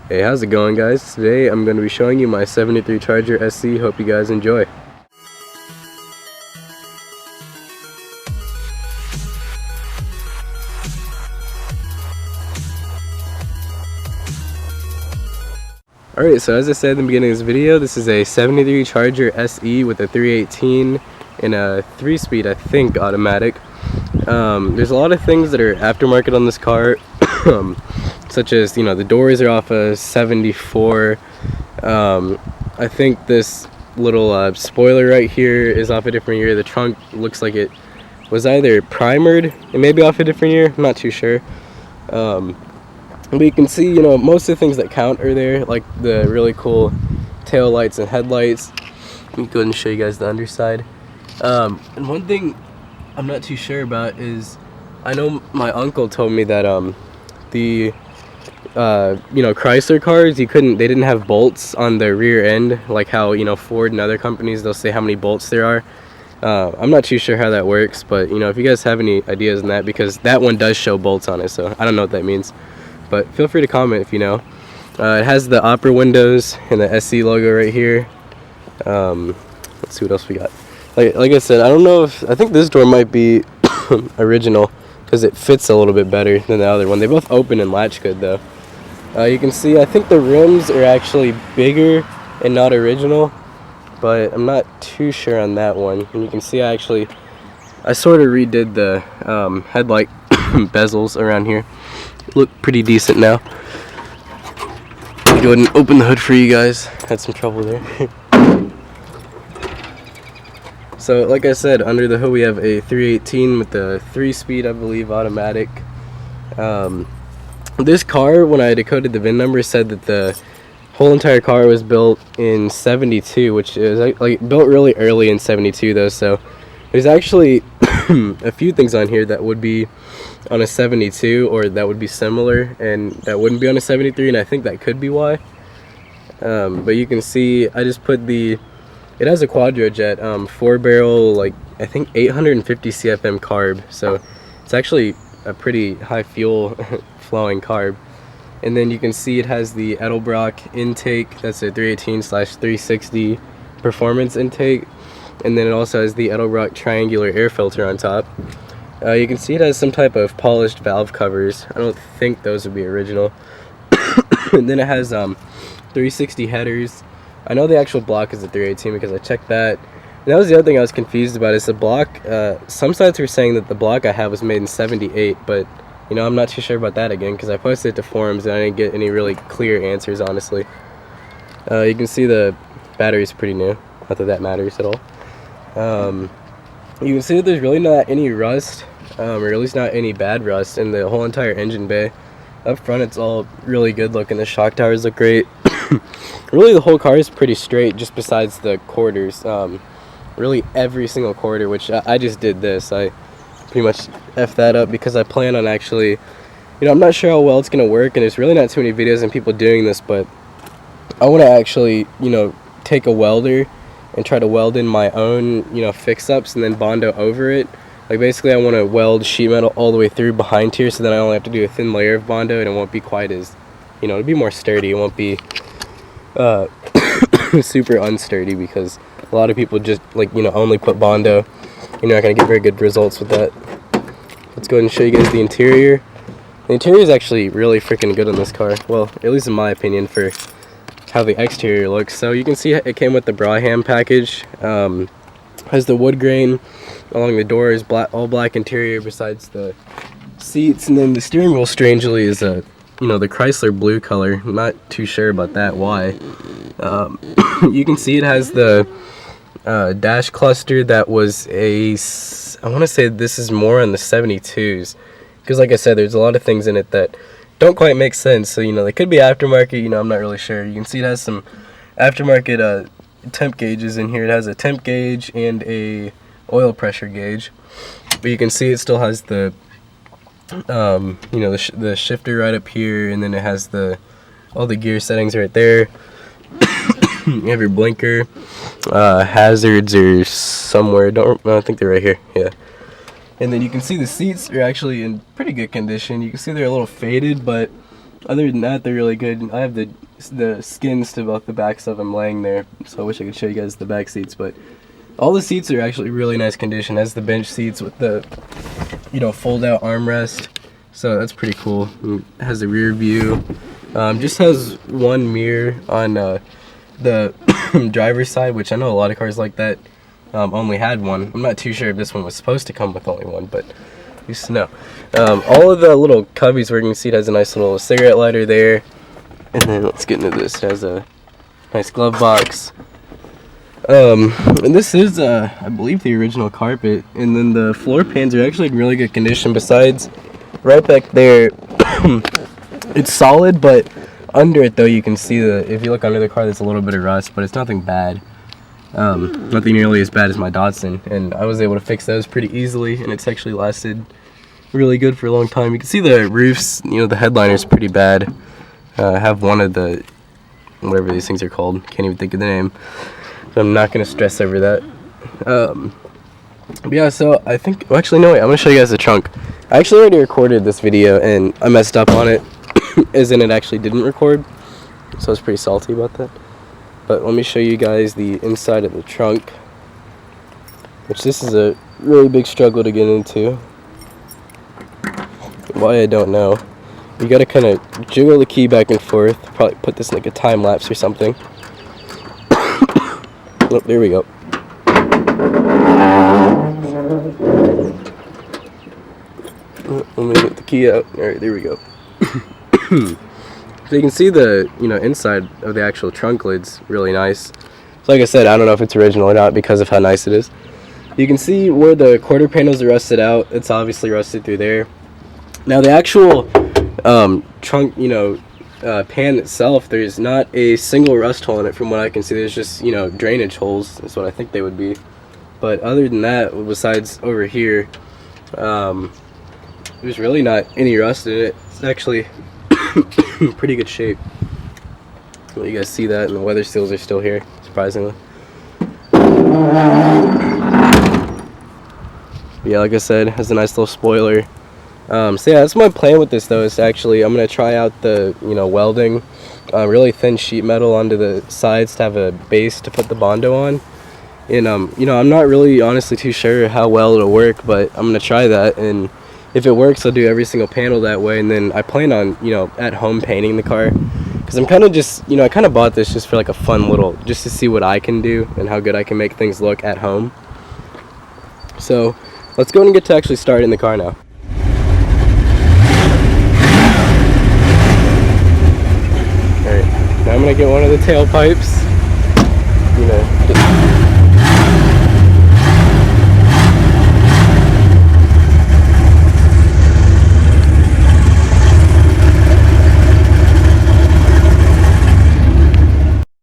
Hey, how's it going, guys? Today I'm going to be showing you my 73 Charger SC. Hope you guys enjoy. Alright, so as I said in the beginning of this video, this is a 73 Charger SE with a 318 and a 3-speed, I think, automatic. There's a lot of things that are aftermarket on this car, such as, the doors are off a 74. I think this little spoiler right here is off a different year. The trunk looks like it was either primered and maybe off a different year. I'm not too sure. But you can see, most of the things that count are there, like the really cool tail lights and headlights. Let me go ahead and show you guys the underside. And one thing I'm not too sure about is, I know my uncle told me that the Chrysler cars, they didn't have bolts on the rear end, like how Ford and other companies, they'll say how many bolts there are. I'm not too sure how that works, but if you guys have any ideas on that, because that one does show bolts on it, so I don't know what that means. But feel free to comment if you know. It has the opera windows and the SC logo right here. Let's see what else we got. Like I said, I don't know I think this door might be original because it fits a little bit better than the other one. They both open and latch good though. You can see, I think the rims are actually bigger and not original, but I'm not too sure on that one. And you can see I sort of redid the headlight bezels around here. Look pretty decent now. Go ahead and open the hood for you guys. Had some trouble there. So like I said, under the hood we have a 318 with the 3-speed, I believe, automatic. This car, when I decoded the VIN number, said that the whole entire car was built in 72, which is like built really early in 72 though, so there's actually a few things on here that would be on a 72 or that would be similar, and that wouldn't be on a 73, and I think that could be why. But you can see I just put it has a Quadrojet 4-barrel, like I think 850 CFM carb, so it's actually a pretty high fuel flowing carb. And then you can see it has the Edelbrock Intake, that's a 318/360 performance intake, and then it also has the Edelbrock triangular air filter on top. You can see it has some type of polished valve covers. I don't think those would be original. And then it has 360 headers. I know the actual block is a 318 because I checked that. And that was the other thing I was confused about, is the block. Some sites were saying that the block I have was made in 78, but I'm not too sure about that again because I posted it to forums and I didn't get any really clear answers, honestly. You can see the battery's pretty new. Not that that matters at all. You can see that there's really not any rust, or at least not any bad rust in the whole entire engine bay. Up front it's all really good looking. The shock towers look great. Really the whole car is pretty straight, just besides the quarters. Really every single quarter, which I just did this. I pretty much F that up because I plan on actually, I'm not sure how well it's going to work, and there's really not too many videos and people doing this, but I want to actually, take a welder and try to weld in my own, fix-ups and then Bondo over it. Like basically I want to weld sheet metal all the way through behind here, so then I only have to do a thin layer of Bondo, and it won't be quite as, it'll be more sturdy. It won't be super unsturdy, because a lot of people just only put Bondo. You're not going to get very good results with that. Let's go ahead and show you guys the interior. The interior is actually really freaking good on this car. Well, at least in my opinion, for how the exterior looks. So you can see it came with the Braham package. Has the wood grain along the doors, all black interior besides the seats, and then the steering wheel strangely is the Chrysler blue color. I'm not too sure about that, why. You can see it has the dash cluster that was I want to say this is more on the 72s, because like I said, there's a lot of things in it that don't quite make sense. So they could be aftermarket, I'm not really sure. You can see it has some aftermarket temp gauges in here. It has a temp gauge and a oil pressure gauge, but you can see it still has the the shifter right up here, and then it has all the gear settings right there. You have your blinker, hazards are somewhere. I think they're right here. Yeah. And then you can see the seats are actually in pretty good condition. You can see they're a little faded, but Other than that, they're really good. I have the skins to both the backs of them laying there, so I wish I could show you guys the back seats, but all the seats are actually really nice condition. As the bench seats with the, you know, fold out armrest, so that's pretty cool. It has a rear view. Just has one mirror on the driver's side, which I know a lot of cars like that only had one. I'm not too sure if this one was supposed to come with only one, but I used to know. All of the little cubbies where you can see it has a nice little cigarette lighter there. And then let's get into this. It has a nice glove box. And this is, I believe, the original carpet. And then the floor pans are actually in really good condition. Besides, right back there, it's solid, but under it, though, you can see if you look under the car, there's a little bit of rust, but it's nothing bad. Nothing nearly as bad as my Datsun. And I was able to fix those pretty easily, and it's actually lasted really good for a long time. You can see the roofs, you know, the headliner's pretty bad. I have one of the, whatever these things are called, can't even think of the name, so I'm not going to stress over that. But yeah, so I think, well, actually no, wait, I'm going to show you guys the trunk. I actually already recorded this video and I messed up on it, as in it actually didn't record, so I was pretty salty about that. But let me show you guys the inside of the trunk, which this is a really big struggle to get into. Why, I don't know. You gotta kind of jiggle the key back and forth. Probably put this in like a time lapse or something. Oh, there we go. Let me get the key out. Alright, there we go. So you can see the, you know, inside of the actual trunk lid's really nice. So like I said, I don't know if it's original or not because of how nice it is. You can see where the quarter panels are rusted out. It's obviously rusted through there. Now the actual trunk, you know, pan itself, there's not a single rust hole in it from what I can see. There's just, you know, drainage holes. That's what I think they would be. But other than that, besides over here, there's really not any rust in it. It's actually pretty good shape. Well, you guys see that, and the weather seals are still here, surprisingly. But yeah, like I said, it has a nice little spoiler. So yeah, that's my plan with this though, is actually I'm going to try out the, you know, welding really thin sheet metal onto the sides to have a base to put the Bondo on. And you know, I'm not really honestly too sure how well it'll work, but I'm going to try that, and if it works, I'll do every single panel that way. And then I plan on, you know, at home painting the car, because I'm kind of just, you know, I kind of bought this just for like a fun little, just to see what I can do and how good I can make things look at home. So let's go and get to actually starting the car now. Alright, now I'm going to get one of the tailpipes, you know,